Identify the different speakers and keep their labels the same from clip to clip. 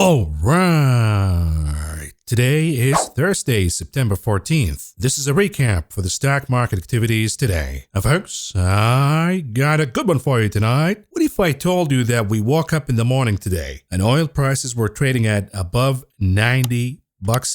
Speaker 1: All right. Today is Thursday, September 14th. This is a recap for the stock market activities today. Now, folks, I got a good one for you tonight. What if I told you that we woke up in the morning today and oil prices were trading at above $90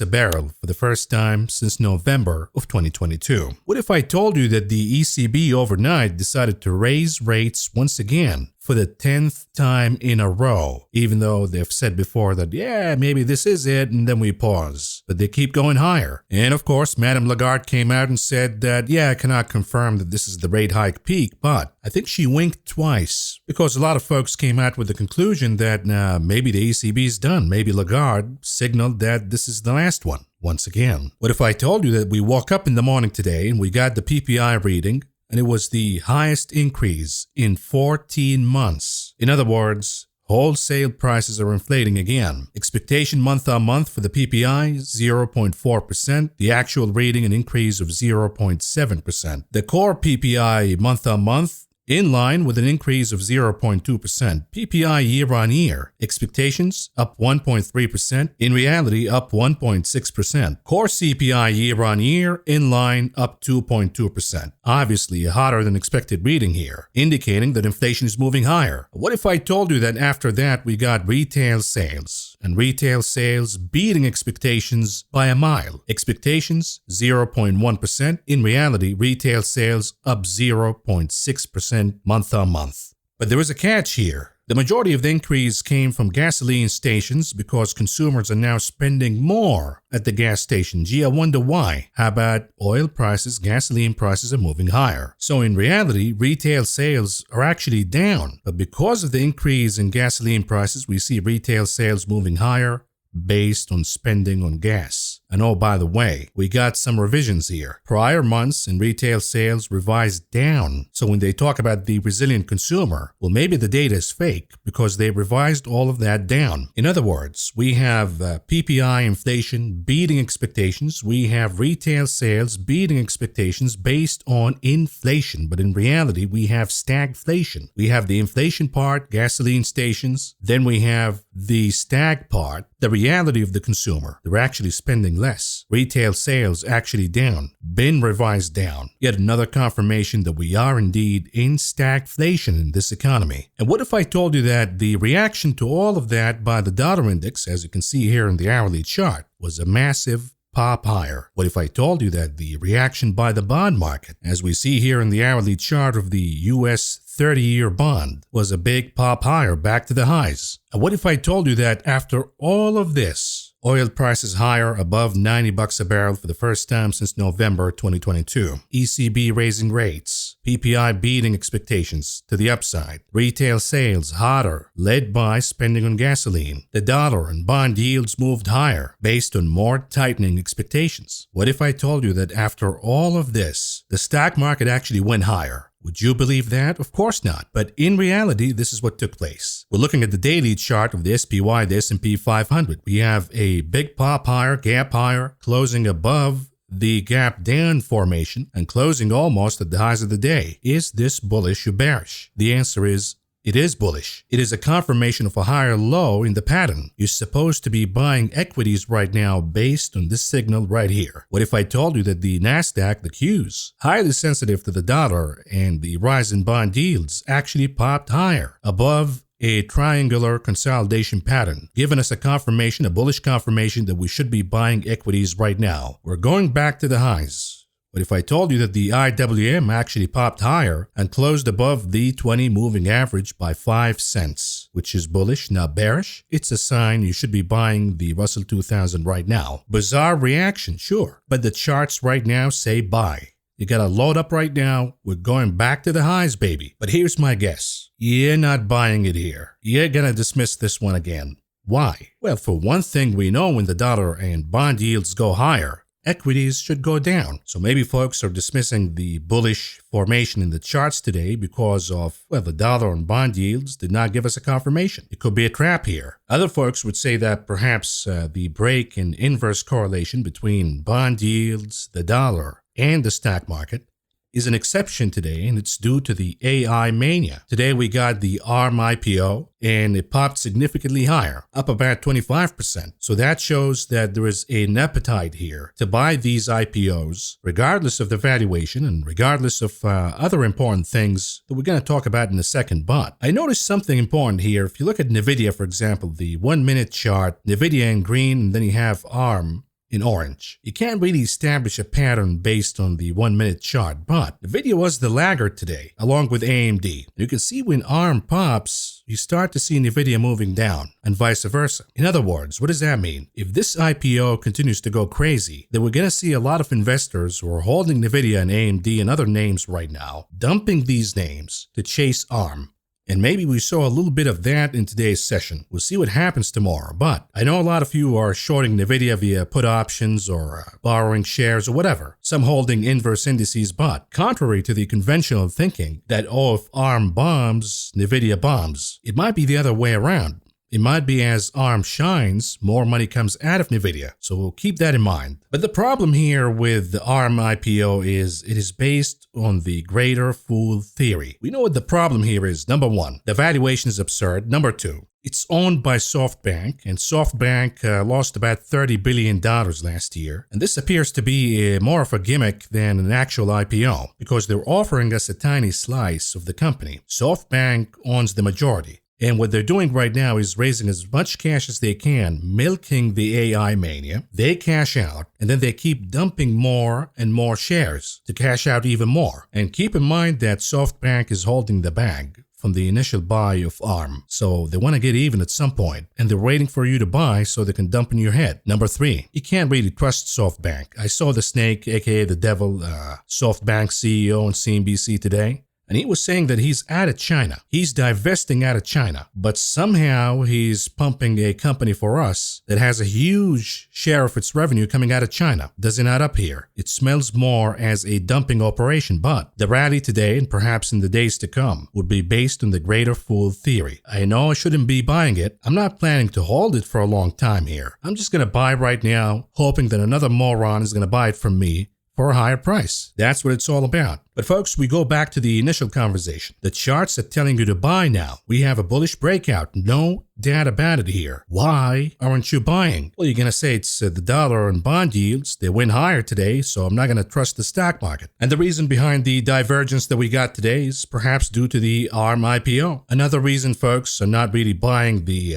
Speaker 1: a barrel for the first time since November of 2022? What if I told you that the ECB overnight decided to raise rates once again for the 10th time in a row, even though they've said before that, yeah, maybe this is it, and then we pause. But they keep going higher. And of course, Madame Lagarde came out and said that, yeah, I cannot confirm that this is the rate hike peak, but I think she winked twice, because a lot of folks came out with the conclusion that maybe the ECB is done. Maybe Lagarde signaled that this is the last one. Once again. What if I told you that we woke up in the morning today and we got the PPI reading, and it was the highest increase in 14 months. In other words, wholesale prices are inflating again. Expectation month on month for the PPI, 0.4%. The actual reading, an increase of 0.7%. The core PPI month on month, in line with an increase of 0.2%. PPI year on year. Expectations up 1.3%. In reality, up 1.6%. Core CPI year on year, in line, up 2.2%. Obviously, a hotter than expected reading here, indicating that inflation is moving higher. What if I told you that after that we got retail sales, and retail sales beating expectations by a mile? Expectations 0.1%. In reality, retail sales up 0.6%. month on month. But there is a catch here. The majority of the increase came from gasoline stations because consumers are now spending more at the gas station. Gee, I wonder why. How about oil prices, gasoline prices are moving higher. So in reality, retail sales are actually down. But because of the increase in gasoline prices, we see retail sales moving higher based on spending on gas. And oh, by the way, we got some revisions here. Prior months in retail sales revised down. So when they talk about the resilient consumer, well, maybe the data is fake because they revised all of that down. In other words, we have PPI inflation beating expectations. We have retail sales beating expectations based on inflation. But in reality, we have stagflation. We have the inflation part, gasoline stations. Then we have the stag part, the reality of the consumer. They're actually spending less. Retail sales actually down, been revised down. Yet another confirmation that we are indeed in stagflation in this economy. And what if I told you that the reaction to all of that by the dollar index, as you can see here in the hourly chart, was a massive pop higher? What if I told you that the reaction by the bond market, as we see here in the hourly chart of the US 30-year bond, was a big pop higher back to the highs? And what if I told you that after all of this, oil prices higher above $90 a barrel for the first time since November 2022. ECB raising rates. PPI beating expectations to the upside. Retail sales hotter, led by spending on gasoline. The dollar and bond yields moved higher based on more tightening expectations. What if I told you that after all of this, the stock market actually went higher? Would you believe that? Of course not. But in reality, this is what took place. We're looking at the daily chart of the SPY, the S&P 500. We have a big pop higher, gap higher, closing above the gap down formation and closing almost at the highs of the day. Is this bullish or bearish? The answer is, it is bullish. It is a confirmation of a higher low in the pattern. You're supposed to be buying equities right now based on this signal right here. What if I told you that the Nasdaq, the Qs, highly sensitive to the dollar and the rise in bond yields, actually popped higher above a triangular consolidation pattern, giving us a confirmation, a bullish confirmation that we should be buying equities right now. We're going back to the highs. But if I told you that the IWM actually popped higher and closed above the 20 moving average by 5 cents, which is bullish, not bearish, it's a sign you should be buying the Russell 2000 right now. Bizarre reaction, sure, but the charts right now say buy. You gotta load up right now. We're going back to the highs, baby. But here's my guess. You're not buying it here. You're gonna dismiss this one again. Why? Well, for one thing, we know when the dollar and bond yields go higher, equities should go down. So maybe folks are dismissing the bullish formation in the charts today because of, well, the dollar and bond yields did not give us a confirmation. It could be a trap here. Other folks would say that perhaps the break in inverse correlation between bond yields, the dollar, and the stock market is an exception today, and it's due to the AI mania. Today we got the ARM IPO, and it popped significantly higher, up about 25%. So that shows that there is an appetite here to buy these IPOs, regardless of the valuation and regardless of other important things that we're going to talk about in a second. But I noticed something important here. If you look at NVIDIA, for example, the 1 minute chart, NVIDIA in green, and then you have ARM in orange. You can't really establish a pattern based on the 1 minute chart, but NVIDIA was the laggard today, along with AMD. You can see when ARM pops, you start to see NVIDIA moving down, and vice versa. In other words, what does that mean? If this IPO continues to go crazy, then we're going to see a lot of investors who are holding NVIDIA and AMD and other names right now, dumping these names to chase ARM. And maybe we saw a little bit of that in today's session. We'll see what happens tomorrow. But I know a lot of you are shorting NVIDIA via put options or borrowing shares or whatever. Some holding inverse indices. But contrary to the conventional thinking that, oh, if ARM bombs, NVIDIA bombs, it might be the other way around. It might be as ARM shines, more money comes out of NVIDIA. So we'll keep that in mind. But the problem here with the ARM IPO is it is based on the greater fool theory. We know what the problem here is. Number one, the valuation is absurd. Number two, it's owned by SoftBank, and SoftBank lost about $30 billion last year. And this appears to be more of a gimmick than an actual IPO because they're offering us a tiny slice of the company. SoftBank owns the majority. And what they're doing right now is raising as much cash as they can, milking the AI mania. They cash out, and then they keep dumping more and more shares to cash out even more. And keep in mind that SoftBank is holding the bag from the initial buy of ARM. So they want to get even at some point, and they're waiting for you to buy so they can dump in your head. Number three, you can't really trust SoftBank. I saw the snake, aka the devil, SoftBank CEO on CNBC today. And he was saying that he's out of China. He's divesting out of China. But somehow he's pumping a company for us that has a huge share of its revenue coming out of China. Does it add up here? It smells more as a dumping operation. But the rally today, and perhaps in the days to come, would be based on the greater fool theory. I know I shouldn't be buying it. I'm not planning to hold it for a long time here. I'm just going to buy right now, hoping that another moron is going to buy it from me for a higher price. That's what it's all about. But folks, we go back to the initial conversation. The charts are telling you to buy now. We have a bullish breakout. No doubt about it here. Why aren't you buying? Well, you're going to say it's the dollar and bond yields. They went higher today, so I'm not going to trust the stock market. And the reason behind the divergence that we got today is perhaps due to the ARM IPO. Another reason folks are not really buying the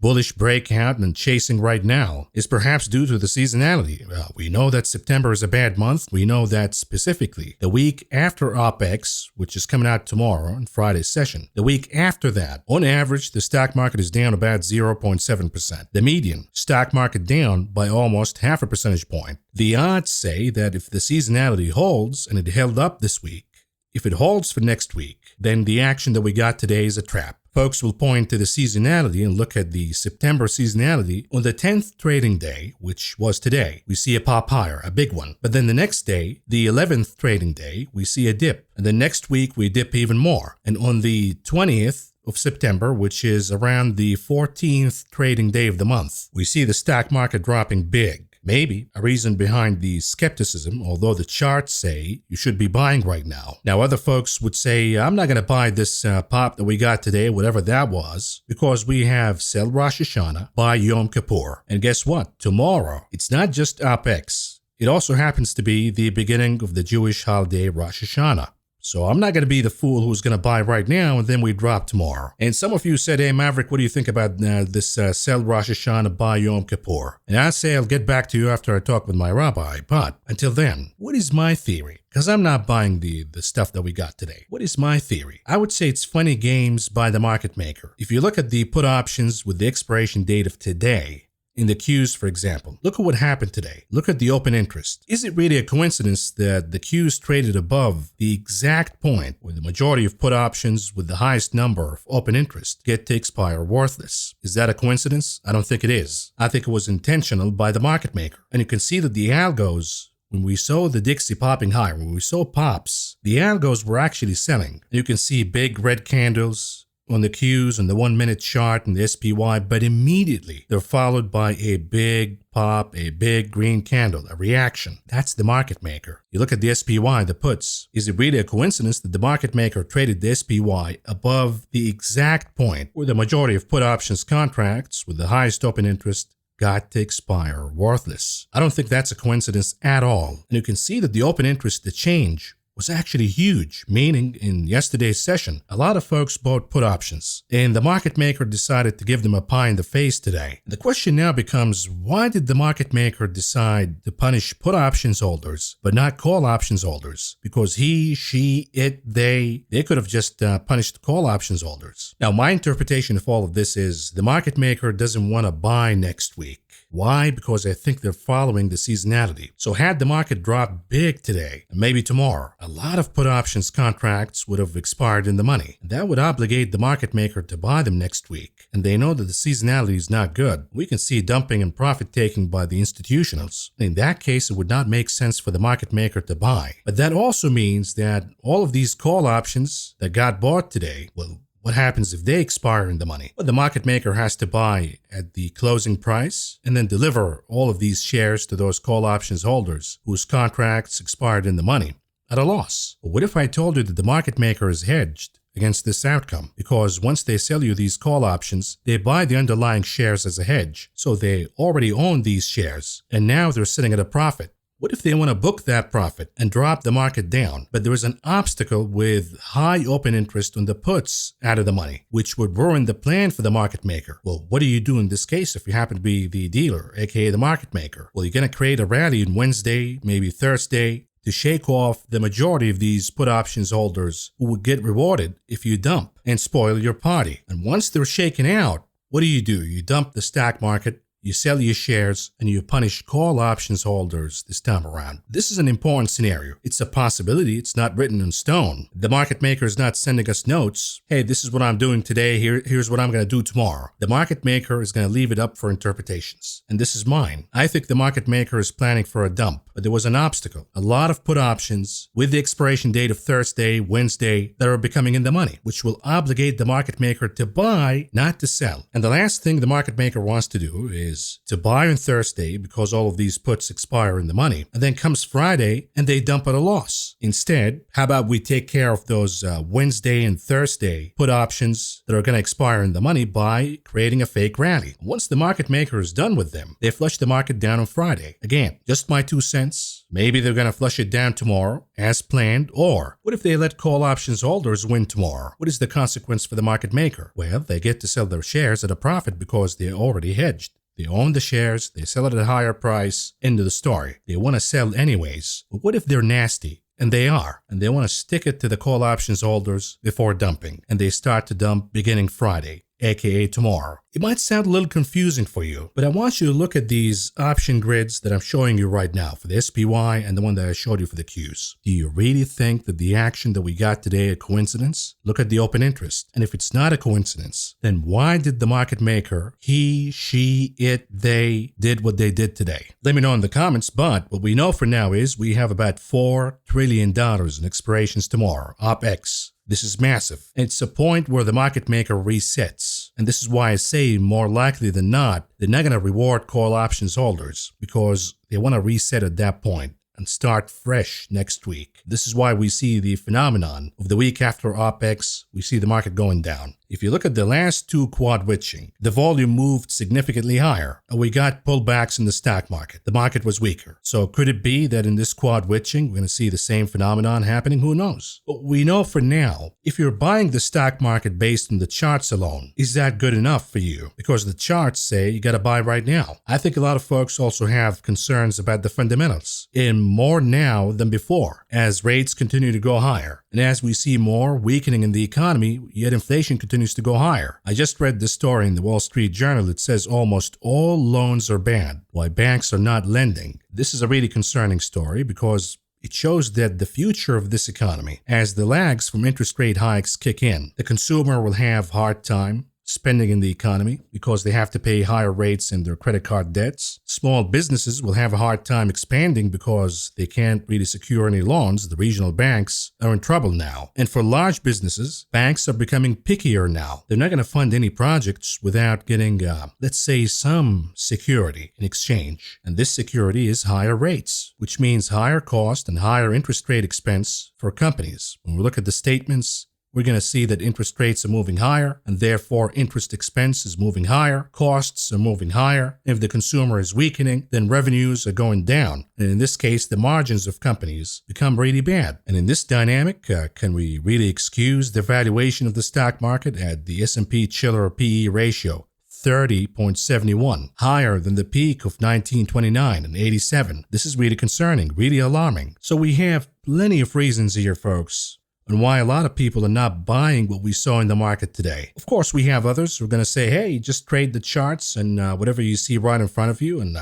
Speaker 1: bullish breakout and chasing right now is perhaps due to the seasonality. We know that September is a bad month. We know that specifically the week after OPEX, which is coming out tomorrow on Friday's session, the week after that, on average, the stock market is down about 0.7%. The median stock market down by almost half a percentage point. The odds say that if the seasonality holds, and it held up this week, if it holds for next week, then the action that we got today is a trap. Folks will point to the seasonality and look at the September seasonality. On the 10th trading day, which was today, we see a pop higher, a big one. But then the next day, the 11th trading day, we see a dip. And then next week, we dip even more. And on the 20th of September, which is around the 14th trading day of the month, we see the stock market dropping big. Maybe a reason behind the skepticism, although the charts say you should be buying right now. Now, other folks would say, I'm not going to buy this pop that we got today, whatever that was, because we have sell Rosh Hashanah, buy Yom Kippur. And guess what? Tomorrow, it's not just OPEX. It also happens to be the beginning of the Jewish holiday Rosh Hashanah. So I'm not going to be the fool who's going to buy right now and then we drop tomorrow. And some of you said, hey, Maverick, what do you think about this sell Rosh Hashanah, buy Yom Kippur? And I say I'll get back to you after I talk with my rabbi. But until then, what is my theory? Because I'm not buying the stuff that we got today. What is my theory? I would say it's funny games by the market maker. If you look at the put options with the expiration date of today, in the Qs, for example, look at what happened today. Look at the open interest. Is it really a coincidence that the Qs traded above the exact point where the majority of put options with the highest number of open interest get to expire worthless? Is that a coincidence? I don't think it is. I think it was intentional by the market maker. And you can see that the algos, when we saw the Dixie popping higher, when we saw pops, the algos were actually selling. And you can see big red candles on the Qs and the 1-minute chart and the SPY, but immediately they're followed by a big pop, a big green candle, a reaction. That's the market maker. You look at the SPY, the puts. Is it really a coincidence that the market maker traded the SPY above the exact point where the majority of put options contracts with the highest open interest got to expire worthless? I don't think that's a coincidence at all. And you can see that the open interest, the change, was actually huge, meaning in yesterday's session, a lot of folks bought put options, and the market maker decided to give them a pie in the face today. The question now becomes, why did the market maker decide to punish put options holders, but not call options holders? Because he, she, it, they could have just punished call options holders. Now, my interpretation of all of this is the market maker doesn't want to buy next week. Why? Because I think they're following the seasonality. So had the market dropped big today, and maybe tomorrow, a lot of put options contracts would have expired in the money. That would obligate the market maker to buy them next week. And they know that the seasonality is not good. We can see dumping and profit taking by the institutionals. In that case, it would not make sense for the market maker to buy. But that also means that all of these call options that got bought today, well, what happens if they expire in the money? Well, the market maker has to buy at the closing price and then deliver all of these shares to those call options holders whose contracts expired in the money at a loss. But what if I told you that the market maker is hedged against this outcome? Because once they sell you these call options, they buy the underlying shares as a hedge. So they already own these shares, and now they're sitting at a profit. What if they want to book that profit and drop the market down, but there is an obstacle with high open interest on the puts out of the money, which would ruin the plan for the market maker? Well, what do you do in this case if you happen to be the dealer, aka the market maker? Well, you're going to create a rally on Wednesday, maybe Thursday, to shake off the majority of these put options holders who would get rewarded if you dump and spoil your party. And once they're shaken out, what do? You dump the stock market, you sell your shares, and you punish call options holders this time around. This is an important scenario. It's a possibility. It's not written in stone. The market maker is not sending us notes. Hey, this is what I'm doing today. Here's what I'm going to do tomorrow. The market maker is going to leave it up for interpretations. And this is mine. I think the market maker is planning for a dump, but there was an obstacle. A lot of put options with the expiration date of Thursday, Wednesday that are becoming in the money, which will obligate the market maker to buy, not to sell. And the last thing the market maker wants to do is to buy on Thursday because all of these puts expire in the money, and then comes Friday and they dump at a loss. Instead, how about we take care of those Wednesday and Thursday put options that are going to expire in the money by creating a fake rally. Once the market maker is done with them, they flush the market down on Friday. Again, just my 2 cents. Maybe they're going to flush it down tomorrow as planned, or what if they let call options holders win tomorrow? What is the consequence for the market maker? Well, they get to sell their shares at a profit because they're already hedged. They own the shares, they sell it at a higher price. End of the story. They want to sell anyways. But what if they're nasty? And they are. And they want to stick it to the call options holders before dumping. And they start to dump beginning Friday, aka tomorrow. It might sound a little confusing for you, but I want you to look at these option grids that I'm showing you right now for the SPY and the one that I showed you for the Qs. Do you really think that the action that we got today a coincidence? Look at the open interest. And if it's not a coincidence, then why did the market maker, he, she, it, they, did what they did today? Let me know in the comments, but what we know for now is we have about $4 trillion in expirations tomorrow, OPEX. This is massive. It's a point where the market maker resets. And this is why I say more likely than not, they're not going to reward call options holders because they want to reset at that point and start fresh next week. This is why we see the phenomenon of the week after OPEX, we see the market going down. If you look at the last 2 quad witching, the volume moved significantly higher, and we got pullbacks in the stock market. The market was weaker. So could it be that in this quad witching, we're going to see the same phenomenon happening? Who knows? But we know for now, if you're buying the stock market based on the charts alone, is that good enough for you? Because the charts say you got to buy right now. I think a lot of folks also have concerns about the fundamentals, and more now than before, as rates continue to go higher. And as we see more weakening in the economy, yet inflation continues to go higher. I just read this story in the Wall Street Journal. It says almost all loans are bad, while banks are not lending. This is a really concerning story because it shows that the future of this economy, as the lags from interest rate hikes kick in, the consumer will have hard time spending in the economy because they have to pay higher rates in their credit card debts. Small businesses will have a hard time expanding because they can't really secure any loans. The regional banks are in trouble now. And for large businesses, banks are becoming pickier now. They're not going to fund any projects without getting, let's say, some security in exchange. And this security is higher rates, which means higher cost and higher interest rate expense for companies. When we look at the statements, we're going to see that interest rates are moving higher, and therefore interest expense is moving higher, costs are moving higher. If the consumer is weakening, then revenues are going down. And in this case, the margins of companies become really bad. And in this dynamic, can we really excuse the valuation of the stock market at the S&P Chiller PE ratio? 30.71, higher than the peak of 1929 and 87. This is really concerning, really alarming. So we have plenty of reasons here, folks, and why a lot of people are not buying what we saw in the market today. Of course, we have others who are going to say, hey, just trade the charts and whatever you see right in front of you and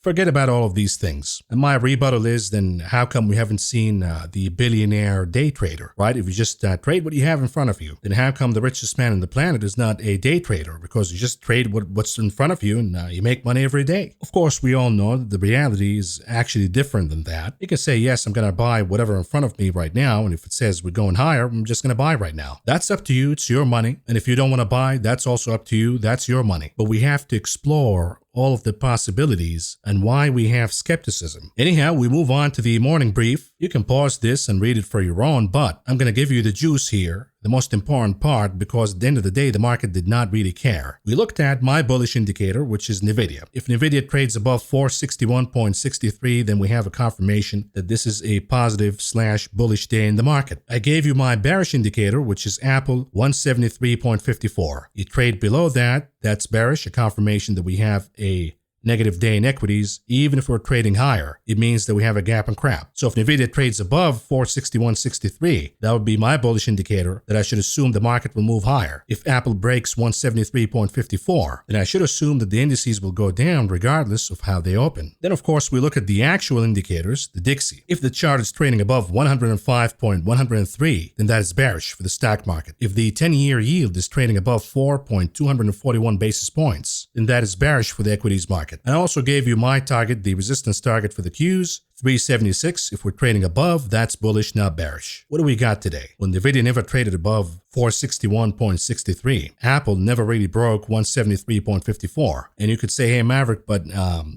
Speaker 1: forget about all of these things. And my rebuttal is, then how come we haven't seen the billionaire day trader, right? If you just trade what you have in front of you, then how come the richest man on the planet is not a day trader? Because you just trade what's in front of you and you make money every day. Of course, we all know that the reality is actually different than that. You can say, yes, I'm going to buy whatever in front of me right now. And if it says we're going higher, I'm just going to buy right now. That's up to you. It's your money. And if you don't want to buy, that's also up to you. That's your money. But we have to explore all of the possibilities and why we have skepticism. Anyhow, we move on to the morning brief. You can pause this and read it for your own, but I'm going to give you the juice here, the most important part, because at the end of the day, the market did not really care. We looked at my bullish indicator, which is NVIDIA. If NVIDIA trades above 461.63, then we have a confirmation that this is a positive/bullish day in the market. I gave you my bearish indicator, which is Apple 173.54. You trade below that, that's bearish, a confirmation that we have a negative day in equities. Even if we're trading higher, it means that we have a gap and crap. So if NVIDIA trades above 461.63, that would be my bullish indicator that I should assume the market will move higher. If Apple breaks 173.54, then I should assume that the indices will go down regardless of how they open. Then of course we look at the actual indicators, the Dixie. If the chart is trading above 105.103, then that is bearish for the stock market. If the 10-year yield is trading above 4.241 basis points, then that is bearish for the equities market. I also gave you my target, the resistance target for the Qs, 376. If we're trading above, that's bullish, not bearish. What do we got today? Well, NVIDIA never traded above 461.63. Apple never really broke 173.54. And you could say, hey, Maverick, but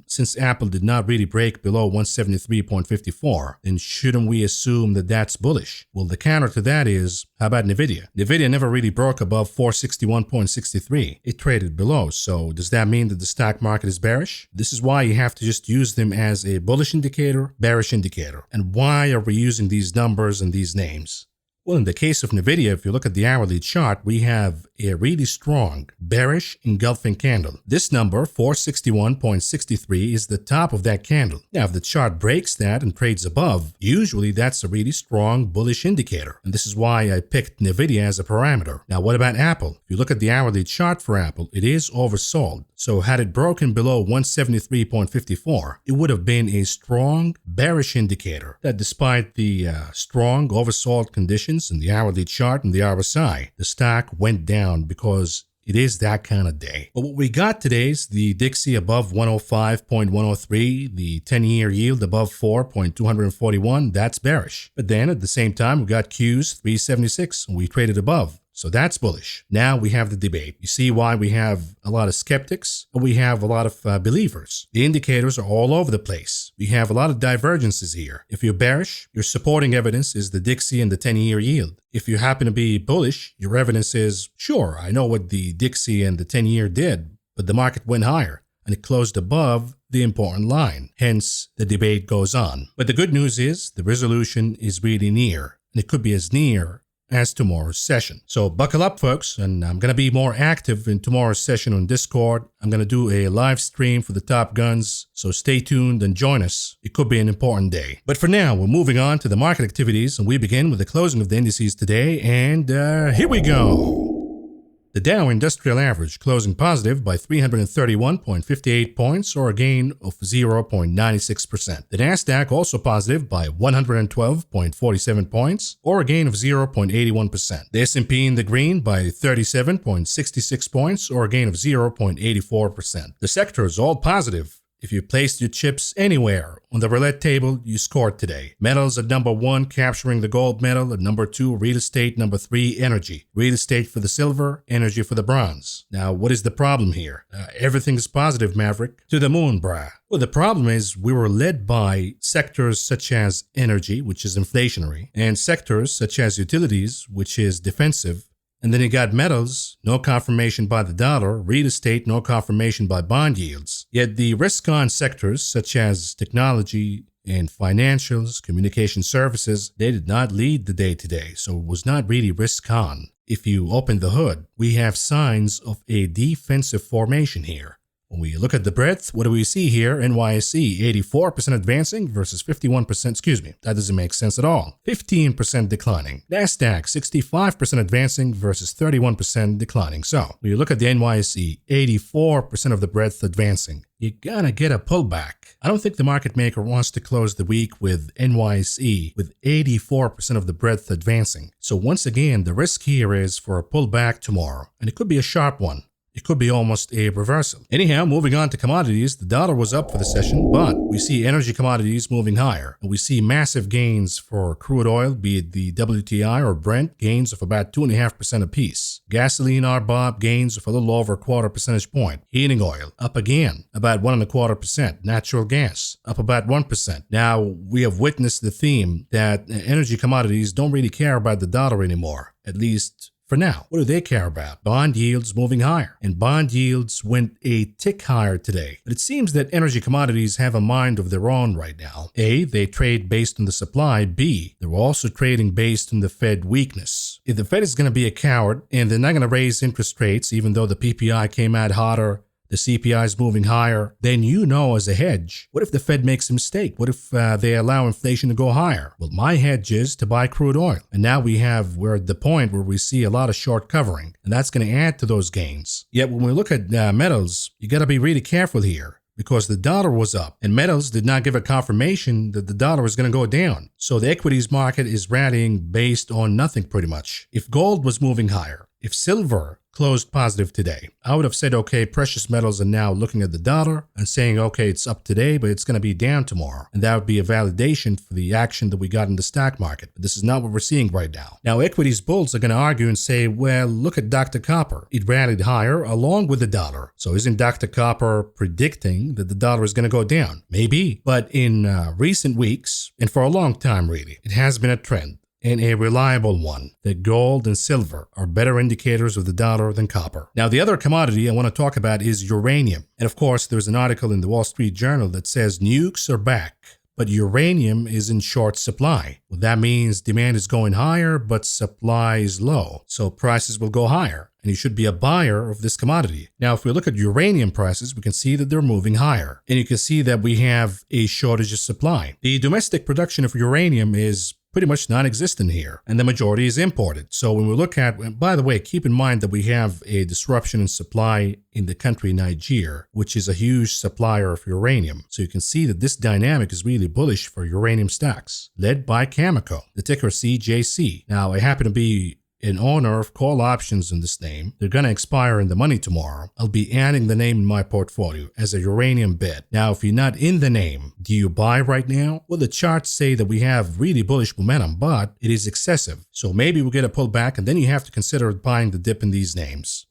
Speaker 1: since Apple did not really break below 173.54, then shouldn't we assume that that's bullish? Well, the counter to that is, how about NVIDIA? NVIDIA never really broke above 461.63. It traded below. So does that mean that the stock market is bearish? This is why you have to just use them as a bullish indicator, bearish indicator. And why are we using these numbers and these names? Well, in the case of NVIDIA, if you look at the hourly chart, we have a really strong bearish engulfing candle. This number, 461.63, is the top of that candle. Now, if the chart breaks that and trades above, usually that's a really strong bullish indicator. And this is why I picked NVIDIA as a parameter. Now, what about Apple? If you look at the hourly chart for Apple, it is oversold. So had it broken below 173.54, it would have been a strong bearish indicator that despite the strong oversold conditions in the hourly chart and the RSI, the stock went down because it is that kind of day. But what we got today is the Dixie above 105.103, the 10-year yield above 4.241, that's bearish. But then at the same time, we got Qs 376, and we traded above. So that's bullish. Now we have the debate. You see why we have a lot of skeptics and we have a lot of believers. The indicators are all over the place. We have a lot of divergences here. If you're bearish, your supporting evidence is the Dixie and the 10-year yield. If you happen to be bullish, your evidence is, sure, I know what the Dixie and the 10-year did, but the market went higher and it closed above the important line. Hence, the debate goes on. But the good news is the resolution is really near, and it could be as near as tomorrow's session. So buckle up, folks, and I'm going to be more active in tomorrow's session on Discord. I'm going to do a live stream for the Top Guns, so stay tuned and join us. It could be an important day. But for now, we're moving on to the market activities, and we begin with the closing of the indices today, and here we go. The Dow Industrial Average closing positive by 331.58 points, or a gain of 0.96%. The Nasdaq also positive by 112.47 points, or a gain of 0.81%. The S&P in the green by 37.66 points, or a gain of 0.84%. The sectors all positive. If you placed your chips anywhere on the roulette table, you scored today. Metals at number 1, capturing the gold medal. At number 2, real estate. Number 3, energy. Real estate for the silver, energy for the bronze. Now, what is the problem here? Everything's positive, Maverick. To the moon, brah. Well, the problem is we were led by sectors such as energy, which is inflationary, and sectors such as utilities, which is defensive. And then you got metals, no confirmation by the dollar, real estate, no confirmation by bond yields. Yet the risk-on sectors such as technology and financials, communication services, they did not lead the day today, so it was not really risk-on. If you open the hood, we have signs of a defensive formation here. When we look at the breadth, what do we see here? NYSE 84% advancing versus 51%, that doesn't make sense at all. 15% declining. Nasdaq 65% advancing versus 31% declining. So, when you look at the NYSE, 84% of the breadth advancing. You're gonna get a pullback. I don't think the market maker wants to close the week with NYSE with 84% of the breadth advancing. So once again, the risk here is for a pullback tomorrow, and it could be a sharp one. It could be almost a reversal. Anyhow, moving on to commodities, the dollar was up for the session, but we see energy commodities moving higher. And we see massive gains for crude oil, be it the WTI or Brent, gains of about 2.5% apiece. Gasoline RBOB gains of a little over a quarter percentage point. Heating oil up again, about 1.25%. Natural gas up about 1%. Now, we have witnessed the theme that energy commodities don't really care about the dollar anymore, at least for now. What do they care about? Bond yields moving higher. And bond yields went a tick higher today. But it seems that energy commodities have a mind of their own right now. A, they trade based on the supply. B, they're also trading based on the Fed weakness. If the Fed is going to be a coward and they're not going to raise interest rates, even though the PPI came out hotter, the CPI is moving higher, then you know as a hedge, what if the Fed makes a mistake? What if they allow inflation to go higher? Well, my hedge is to buy crude oil. And now we're at the point where we see a lot of short covering, and that's going to add to those gains. Yet when we look at metals, you got to be really careful here, because the dollar was up and metals did not give a confirmation that the dollar is going to go down. So the equities market is rallying based on nothing pretty much. If gold was moving higher, if silver closed positive today, I would have said, okay, precious metals are now looking at the dollar and saying, okay, it's up today, but it's going to be down tomorrow. And that would be a validation for the action that we got in the stock market. But this is not what we're seeing right now. Now, equities bulls are going to argue and say, well, look at Dr. Copper. It rallied higher along with the dollar. So isn't Dr. Copper predicting that the dollar is going to go down? Maybe. But in recent weeks, and for a long time really, it has been a trend, and a reliable one, that gold and silver are better indicators of the dollar than copper. Now, the other commodity I want to talk about is uranium. And of course, there's an article in the Wall Street Journal that says nukes are back, but uranium is in short supply. Well, that means demand is going higher, but supply is low. So prices will go higher, and you should be a buyer of this commodity. Now, if we look at uranium prices, we can see that they're moving higher. And you can see that we have a shortage of supply. The domestic production of uranium is pretty much non-existent here, and the majority is imported. So when we look at, by the way, keep in mind that we have a disruption in supply in the country Nigeria, which is a huge supplier of uranium. So you can see that this dynamic is really bullish for uranium stocks, led by Cameco, the ticker CJC. Now, I happen to be an owner of call options in this name. They're going to expire in the money tomorrow. I'll be adding the name in my portfolio as a uranium bet. Now, if you're not in the name, do you buy right now? Well, the charts say that we have really bullish momentum, but it is excessive. So maybe we'll get a pullback, and then you have to consider buying the dip in these names.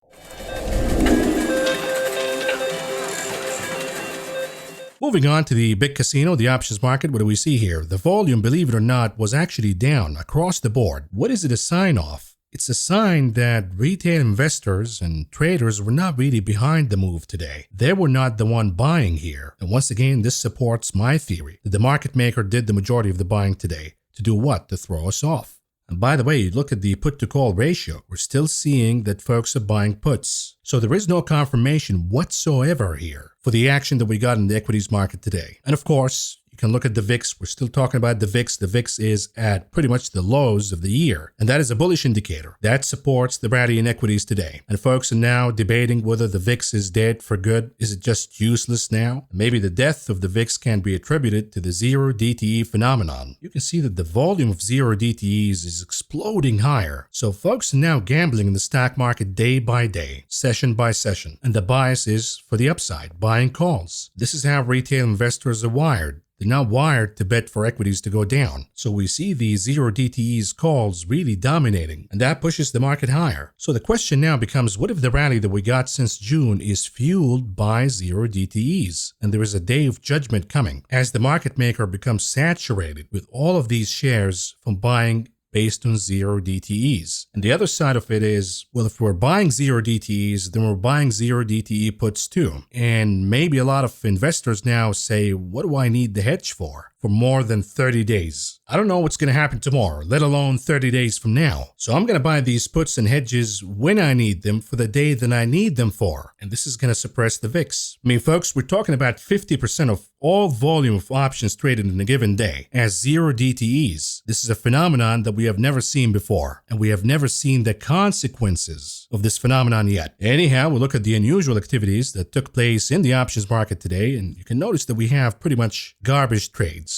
Speaker 1: Moving on to the big casino, the options market, what do we see here? The volume, believe it or not, was actually down across the board. What is it a sign of? It's a sign that retail investors and traders were not really behind the move today. They were not the one buying here. And once again, this supports my theory that the market maker did the majority of the buying today. To do what? To throw us off. And by the way, you look at the put to call ratio, we're still seeing that folks are buying puts. So there is no confirmation whatsoever here for the action that we got in the equities market today. And of course, You can look at the VIX. We're still talking about the VIX. The VIX is at pretty much the lows of the year, and that is a bullish indicator. That supports the rally in equities today. And folks are now debating whether the VIX is dead for good. Is it just useless now? Maybe the death of the VIX can be attributed to the zero DTE phenomenon. You can see that the volume of zero DTEs is exploding higher. So folks are now gambling in the stock market day by day, session by session, and the bias is for the upside, buying calls. This is how retail investors are wired. They're not wired to bet for equities to go down. So we see these zero DTEs calls really dominating, and that pushes the market higher. So the question now becomes, what if the rally that we got since June is fueled by zero DTEs? And there is a day of judgment coming as the market maker becomes saturated with all of these shares from buying based on zero DTEs. And the other side of it is, well, if we're buying zero DTEs, then we're buying zero DTE puts too. And maybe a lot of investors now say, what do I need the hedge for more than 30 days? I don't know what's going to happen tomorrow, let alone 30 days from now. So I'm going to buy these puts and hedges when I need them for the day that I need them for. And this is going to suppress the VIX. I mean, folks, we're talking about 50% of all volume of options traded in a given day as zero DTEs. This is a phenomenon that we have never seen before, and we have never seen the consequences of this phenomenon yet. Anyhow, we'll look at the unusual activities that took place in the options market today, and you can notice that we have pretty much garbage trades.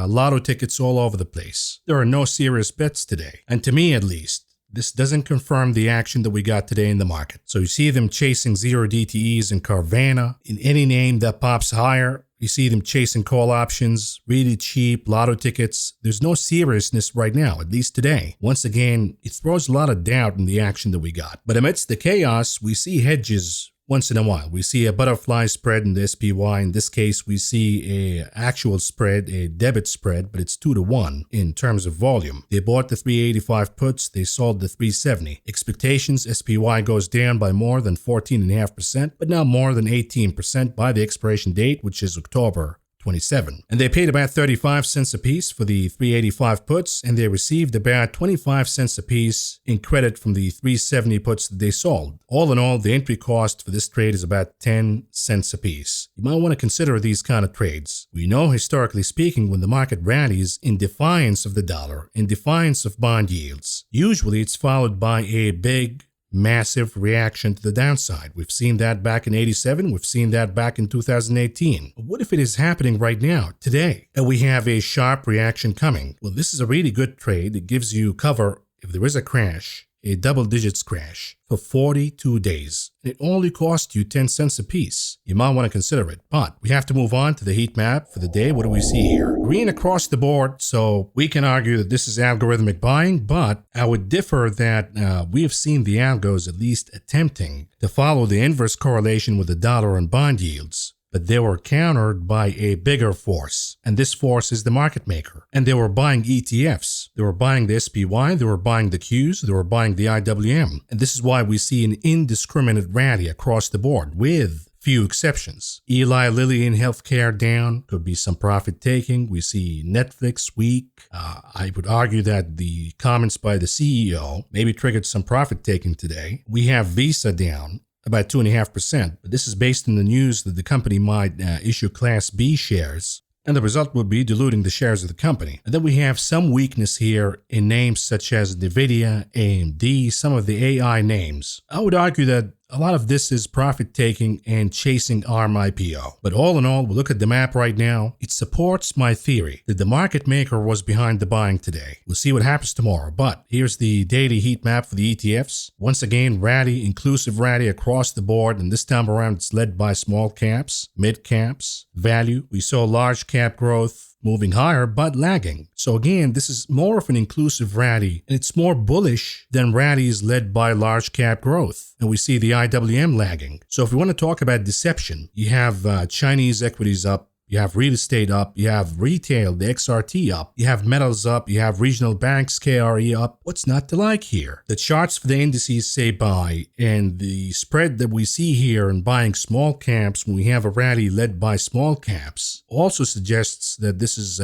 Speaker 1: Lotto tickets all over the place. There are no serious bets today. And to me, at least, this doesn't confirm the action that we got today in the market. So you see them chasing zero DTEs in Carvana, in any name that pops higher. You see them chasing call options, really cheap lotto tickets. There's no seriousness right now, at least today. Once again, it throws a lot of doubt in the action that we got. But amidst the chaos, we see hedges once in a while. We see a butterfly spread in the SPY. In this case, we see a actual spread, a debit spread, but it's 2-to-1 in terms of volume. They bought the 385 puts, they sold the 370. Expectations, SPY goes down by more than 14.5%, but now more than 18% by the expiration date, which is October 27. And they paid about 35 cents a piece for the 385 puts, and they received about 25 cents a piece in credit from the 370 puts that they sold. All in all, the entry cost for this trade is about 10 cents a piece. You might want to consider these kind of trades. We know, historically speaking, when the market rallies in defiance of the dollar, in defiance of bond yields, usually it's followed by a big massive reaction to the downside. We've seen that back in 87. We've seen that back in 2018. What if it is happening right now, today, and we have a sharp reaction coming? Well, this is a really good trade. It gives you cover if there is a crash, a double digits crash, for 42 days. It only costs you 10 cents a piece. You might want to consider it. But we have to move on to the heat map for the day. What do we see here? Green across the board, so we can argue that this is algorithmic buying, but I would differ that we have seen the algos at least attempting to follow the inverse correlation with the dollar and bond yields. But they were countered by a bigger force, and this force is the market maker. And they were buying ETFs. They were buying the SPY, they were buying the Qs, they were buying the IWM. And this is why we see an indiscriminate rally across the board, with few exceptions. Eli Lilly in healthcare down, could be some profit taking. We see Netflix weak. I would argue that the comments by the CEO maybe triggered some profit taking today. We have Visa down about 2.5%, but this is based on the news that the company might issue Class B shares, and the result would be diluting the shares of the company. And then we have some weakness here in names such as NVIDIA, AMD, some of the AI names. I would argue that a lot of this is profit-taking and chasing ARM IPO. But all in all, we look at the map right now. It supports my theory that the market maker was behind the buying today. We'll see what happens tomorrow. But here's the daily heat map for the ETFs. Once again, rally, inclusive rally across the board. And this time around, it's led by small caps, mid caps, value. We saw large cap growth moving higher, but lagging. So again, this is more of an inclusive rally, and it's more bullish than rallies led by large cap growth. And we see the IWM lagging. So if we want to talk about deception, you have Chinese equities up, you have real estate up, you have retail, the XRT up, you have metals up, you have regional banks, KRE up. What's not to like here? The charts for the indices say buy, and the spread that we see here in buying small caps when we have a rally led by small caps also suggests that this is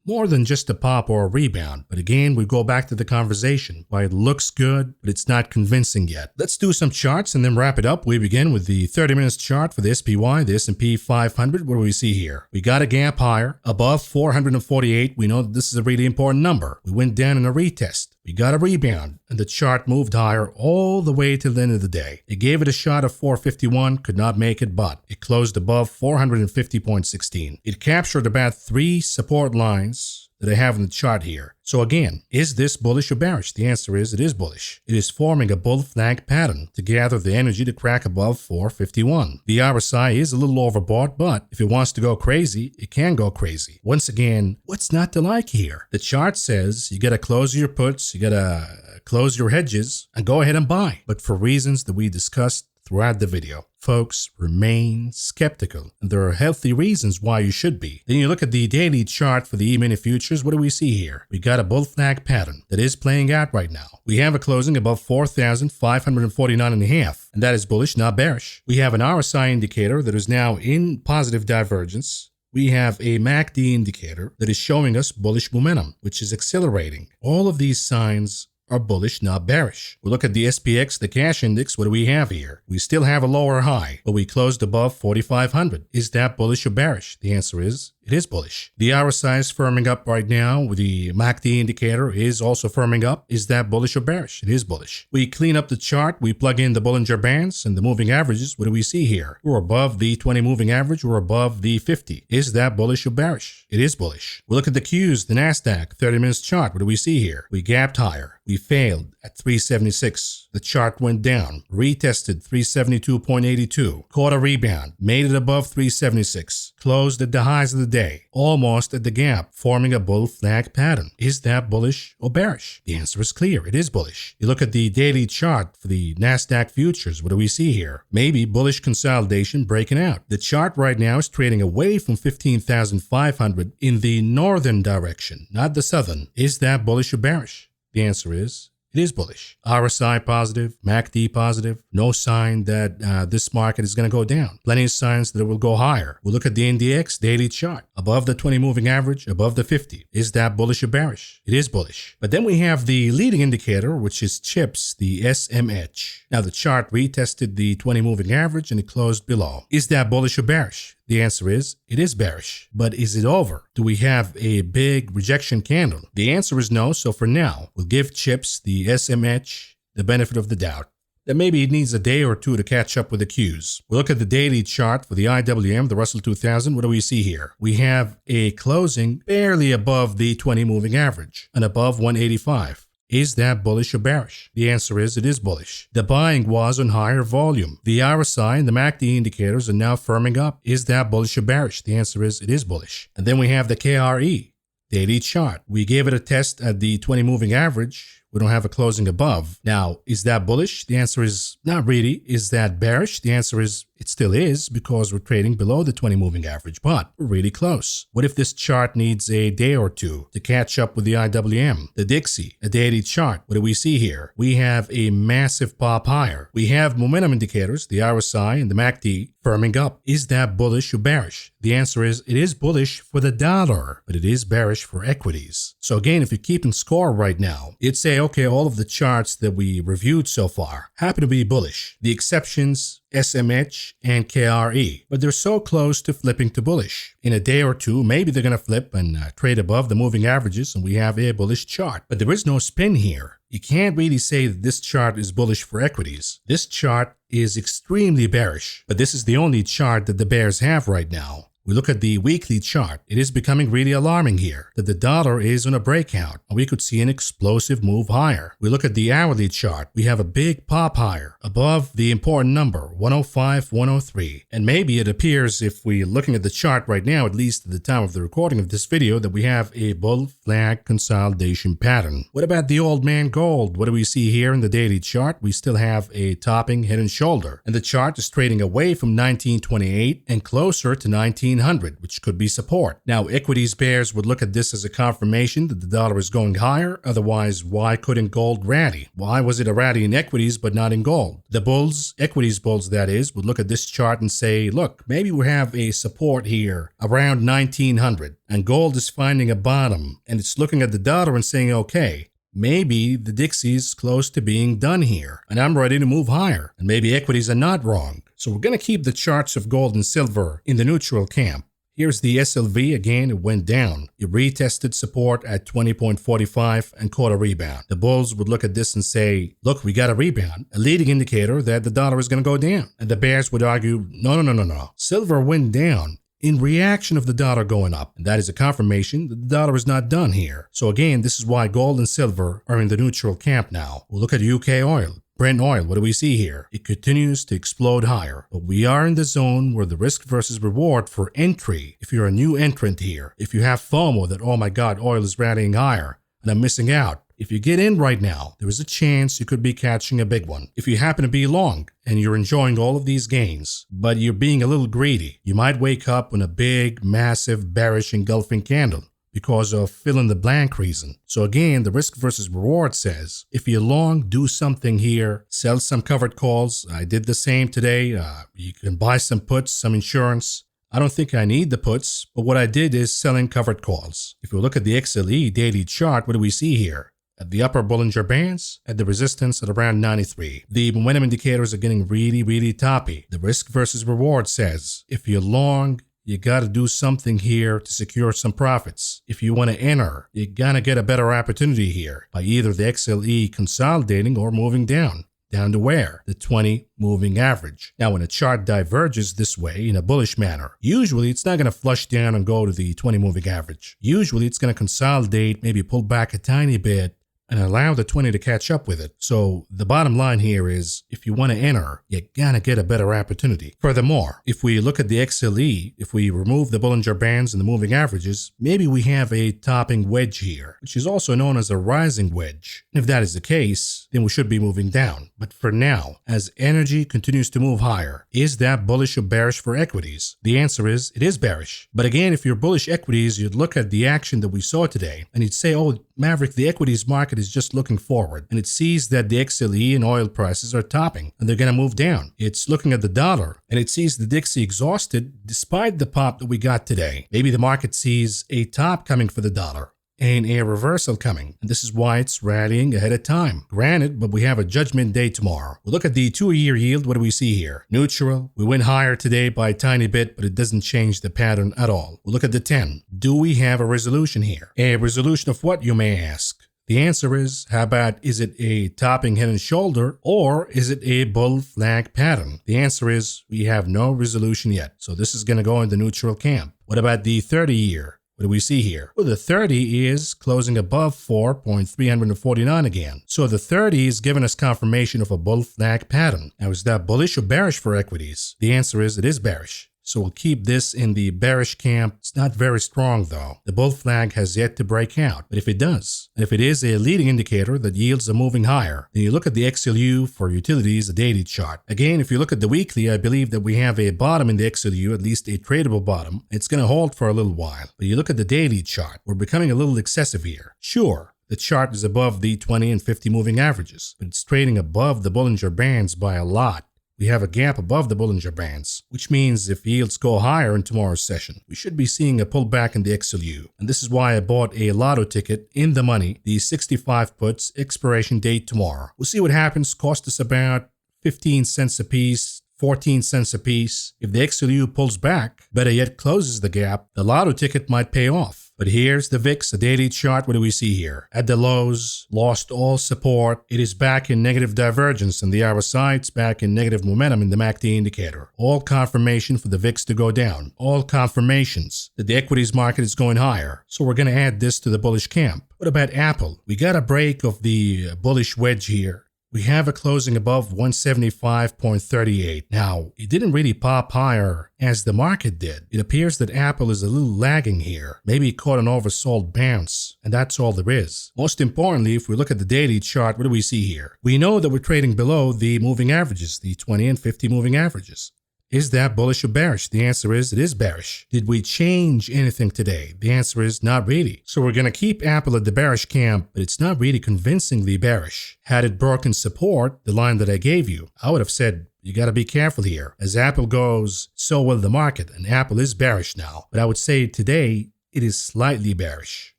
Speaker 1: more than just a pop or a rebound. But again, we go back to the conversation. Why it looks good, but it's not convincing yet. Let's do some charts and then wrap it up. We begin with the 30 minutes chart for the SPY, the S&P 500. What do we see here? We got a gap higher above 448. We know that this is a really important number. We went down in a retest. We got a rebound, and the chart moved higher all the way till the end of the day. It gave it a shot of 451, could not make it, but it closed above 450.16. It captured about 3 support lines that I have in the chart here. So again, is this bullish or bearish? The answer is it is bullish. It is forming a bull flag pattern to gather the energy to crack above 451. The RSI is a little overbought, but if it wants to go crazy, it can go crazy. Once again, what's not to like here? The chart says you gotta close your puts, you gotta close your hedges, and go ahead and buy. But for reasons that we discussed throughout the video, folks, remain skeptical, and there are healthy reasons why you should be. Then you look at the daily chart for the E-mini futures. What do we see here? We got a bull flag pattern that is playing out right now. We have a closing above 4,549.5, and that is bullish, not bearish. We have an RSI indicator that is now in positive divergence. We have a MACD indicator that is showing us bullish momentum, which is accelerating. All of these signs are bullish, not bearish. We look at the SPX, the cash index. What do we have here? We still have a lower high, but we closed above 4,500. Is that bullish or bearish? The answer is it is bullish. The RSI is firming up right now. The MACD indicator is also firming up. Is that bullish or bearish? It is bullish. We clean up the chart. We plug in the Bollinger Bands and the moving averages. What do we see here? We're above the 20 moving average. We're above the 50. Is that bullish or bearish? It is bullish. We look at the Qs, the NASDAQ 30 minutes chart. What do we see here? We gapped higher. We failed at 376. The chart went down, retested 372.82, caught a rebound, made it above 376, closed at the highs of the day, almost at the gap, forming a bull flag pattern. Is that bullish or bearish? The answer is clear. It is bullish. You look at the daily chart for the NASDAQ futures. What do we see here? Maybe bullish consolidation breaking out. The chart right now is trading away from 15,500 in the northern direction, not the southern. Is that bullish or bearish? The answer is it is bullish. RSI positive, MACD positive. No sign that this market is going to go down. Plenty of signs that it will go higher. We'll look at the NDX daily chart. Above the 20 moving average, above the 50. Is that bullish or bearish? It is bullish. But then we have the leading indicator, which is chips, the SMH. Now the chart retested the 20 moving average and it closed below. Is that bullish or bearish? The answer is it is bearish. But is it over? Do we have a big rejection candle? The answer is no. So for now, we'll give chips, the SMH, the benefit of the doubt. Then maybe it needs a day or two to catch up with the Qs. We'll look at the daily chart for the IWM, the Russell 2000. What do we see here? We have a closing barely above the 20 moving average and above 185. Is that bullish or bearish? The answer is it is bullish. The buying was on higher volume. The RSI and the MACD indicators are now firming up. Is that bullish or bearish? The answer is it is bullish. And then we have the KRE daily chart. We gave it a test at the 20 moving average. We don't have a closing above. Now, is that bullish? The answer is not really. Is that bearish? The answer is it still is, because we're trading below the 20 moving average, but we're really close. What if this chart needs a day or two to catch up with the IWM? The Dixie, a daily chart. What do we see here? We have a massive pop higher. We have momentum indicators, the RSI and the MACD, firming up. Is that bullish or bearish? The answer is it is bullish for the dollar, but it is bearish for equities. So again, if you're keeping score right now, you'd say, okay, all of the charts that we reviewed so far happen to be bullish. The exceptions, SMH and KRE, but they're so close to flipping to bullish. In a day or two, maybe they're going to flip and trade above the moving averages and we have a bullish chart. But there is no spin here. You can't really say that this chart is bullish for equities. This chart is extremely bearish, but this is the only chart that the bears have right now. We look at the weekly chart. It is becoming really alarming here that the dollar is on a breakout and we could see an explosive move higher. We look at the hourly chart. We have a big pop higher above the important number 105, 103. And maybe it appears, if we're looking at the chart right now, at least at the time of the recording of this video, that we have a bull flag consolidation pattern. What about the old man gold? What do we see here in the daily chart? We still have a topping head and shoulder, and the chart is trading away from 1928 and closer to 19 1900, which could be support. Now, equities bears would look at this as a confirmation that the dollar is going higher. Otherwise, why couldn't gold rally? Why was it a rally in equities but not in gold? The bulls, equities bulls that is, would look at this chart and say, look, maybe we have a support here around 1900, and gold is finding a bottom, and it's looking at the dollar and saying, okay, maybe the Dixie's close to being done here, and I'm ready to move higher, and maybe equities are not wrong. So we're going to keep the charts of gold and silver in the neutral camp. Here's the SLV. Again, it went down. It retested support at 20.45 and caught a rebound. The bulls would look at this and say, look, we got a rebound, a leading indicator that the dollar is going to go down. And the bears would argue, no. Silver went down in reaction of the dollar going up. And that is a confirmation that the dollar is not done here. So again, this is why gold and silver are in the neutral camp now. We'll look at UK oil. Brent oil, what do we see here? It continues to explode higher, but we are in the zone where the risk versus reward for entry, if you're a new entrant here, if you have FOMO that, oh my God, oil is rallying higher and I'm missing out. If you get in right now, there is a chance you could be catching a big one. If you happen to be long and you're enjoying all of these gains, but you're being a little greedy, you might wake up with a big, massive, bearish engulfing candle because of fill-in-the-blank reason. So again, the risk versus reward says, if you're long, do something here, sell some covered calls. I did the same today. You can buy some puts, some insurance. I don't think I need the puts, but what I did is selling covered calls. If we look at the XLE daily chart, what do we see here? At the upper Bollinger Bands, at the resistance at around 93. The momentum indicators are getting really toppy. The risk versus reward says, if you're long, you got to do something here to secure some profits. If you want to enter, you're going to get a better opportunity here by either the XLE consolidating or moving down. Down to where? The 20 moving average. Now, when a chart diverges this way in a bullish manner, usually it's not going to flush down and go to the 20 moving average. Usually it's going to consolidate, maybe pull back a tiny bit, and allow the 20 to catch up with it. So the bottom line here is, if you want to enter, you gotta get a better opportunity. Furthermore, if we look at the XLE, if we remove the Bollinger Bands and the moving averages, maybe we have a topping wedge here, which is also known as a rising wedge. If that is the case, then we should be moving down. But for now, as energy continues to move higher, is that bullish or bearish for equities? The answer is, it is bearish. But again, if you're bullish equities, you'd look at the action that we saw today, and you'd say, oh, Maverick, the equities market is just looking forward, and it sees that the XLE and oil prices are topping, and they're going to move down. It's looking at the dollar, and it sees the Dixie exhausted despite the pop that we got today. Maybe the market sees a top coming for the dollar and a reversal coming, and this is why it's rallying ahead of time. Granted, but we have a judgment day tomorrow. We look at the 2-year yield. What do we see here? Neutral. We went higher today by a tiny bit, but it doesn't change the pattern at all. We look at the 10. Do we have a resolution here? A resolution of what, you may ask? The answer is, how about, is it a topping head and shoulder, or is it a bull flag pattern? The answer is, we have no resolution yet. So this is going to go in the neutral camp. What about the 30-year? What do we see here? Well, the 30 is closing above 4.349 again. So the 30 is giving us confirmation of a bull flag pattern. Now, is that bullish or bearish for equities? The answer is, it is bearish. So we'll keep this in the bearish camp. It's not very strong though. The bull flag has yet to break out. But if it does, and if it is a leading indicator that yields are moving higher, then you look at the XLU for utilities, the daily chart. Again, if you look at the weekly, I believe that we have a bottom in the XLU, at least a tradable bottom. It's going to hold for a little while. But you look at the daily chart, we're becoming a little excessive here. Sure, the chart is above the 20 and 50 moving averages, but it's trading above the Bollinger Bands by a lot. We have a gap above the Bollinger Bands, which means if yields go higher in tomorrow's session, we should be seeing a pullback in the XLU. And this is why I bought a lotto ticket in the money, the 65 puts, expiration date tomorrow. We'll see what happens. Cost us about 15 cents a piece, 14 cents a piece. If the XLU pulls back, better yet closes the gap, the lotto ticket might pay off. But here's the VIX, the daily chart. What do we see here? At the lows, lost all support. It is back in negative divergence in the RSI. It's back in negative momentum in the MACD indicator. All confirmation for the VIX to go down. All confirmations that the equities market is going higher. So we're going to add this to the bullish camp. What about Apple? We got a break of the bullish wedge here. We have a closing above 175.38. Now, it didn't really pop higher as the market did. It appears that Apple is a little lagging here. Maybe it caught an oversold bounce, and that's all there is. Most importantly, if we look at the daily chart, what do we see here? We know that we're trading below the moving averages, the 20 and 50 moving averages. Is that bullish or bearish? The answer is it is bearish. Did we change anything today? The answer is not really. So we're going to keep Apple at the bearish camp, but it's not really convincingly bearish. Had it broken support, the line that I gave you, I would have said, you got to be careful here. As Apple goes, so will the market, and Apple is bearish now. But I would say today, it is slightly bearish.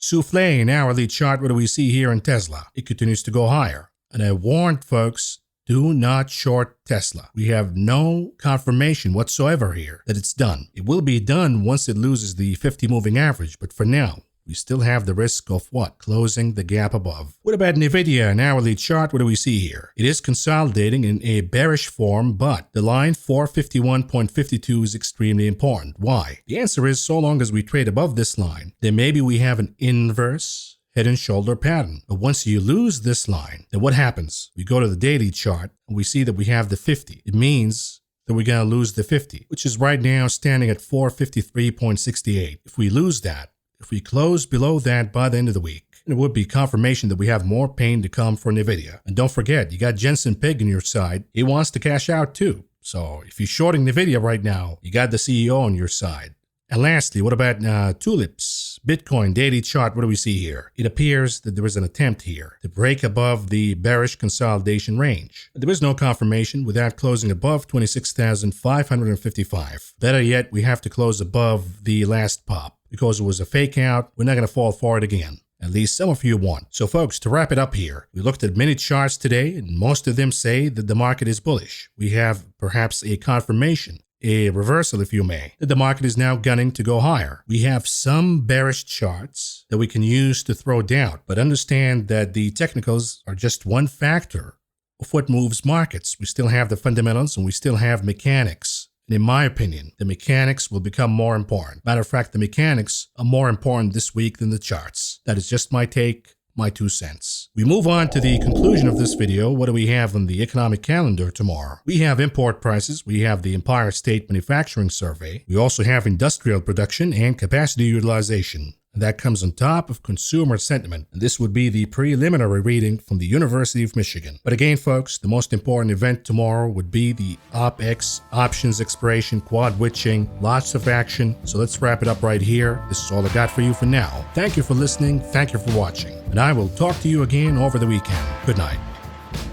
Speaker 1: Souffle, an hourly chart, what do we see here in Tesla? It continues to go higher. And I warned folks, do not short Tesla. We have no confirmation whatsoever here that it's done. It will be done once it loses the 50 moving average, but for now, we still have the risk of what? Closing the gap above. What about Nvidia, an hourly chart? What do we see here? It is consolidating in a bearish form, but the line 451.52 is extremely important. Why? The answer is so long as we trade above this line, then maybe we have an inverse head and shoulder pattern. But once you lose this line, then what happens? We go to the daily chart and we see that we have the 50. It means that we're going to lose the 50, which is right now standing at 453.68. If we lose that, if we close below that by the end of the week, it would be confirmation that we have more pain to come for Nvidia. And don't forget, you got Jensen Pig on your side. He wants to cash out too. So if you're shorting Nvidia right now, you got the CEO on your side. And lastly, what about tulips? Bitcoin daily chart, what do we see here? It appears that there is an attempt here to break above the bearish consolidation range. There is no confirmation without closing above 26,555. Better yet, we have to close above the last pop. Because it was a fake out, we're not going to fall for it again. At least some of you won't. So folks, to wrap it up here, we looked at many charts today and most of them say that the market is bullish. We have perhaps a confirmation, a reversal if you may, that the market is now gunning to go higher. We have some bearish charts that we can use to throw doubt, but understand that the technicals are just one factor of what moves markets. We still have the fundamentals and we still have mechanics. And in my opinion, the mechanics will become more important. Matter of fact, the mechanics are more important this week than the charts. That is just my take, my 2 cents. We move on to the conclusion of this video. What do we have on the economic calendar tomorrow? We have import prices. We have the Empire State Manufacturing Survey. We also have industrial production and capacity utilization. And that comes on top of consumer sentiment. And this would be the preliminary reading from the University of Michigan. But again, folks, the most important event tomorrow would be the OPEX, options expiration, quad witching, lots of action. So let's wrap it up right here. This is all I got for you for now. Thank you for listening. Thank you for watching. And I will talk to you again over the weekend. Good night.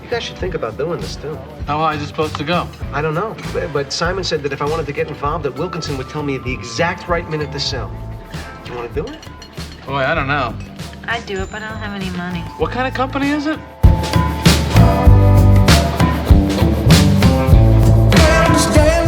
Speaker 2: You guys should think about doing this too.
Speaker 3: How high is it supposed to go?
Speaker 2: I don't know, but Simon said that if I wanted to get involved, that Wilkinson would tell me the exact right minute to sell. You want to do it?
Speaker 3: Boy, I don't know.
Speaker 4: I'd do it, but I don't have any money.
Speaker 3: What kind of company is it?
Speaker 5: Stand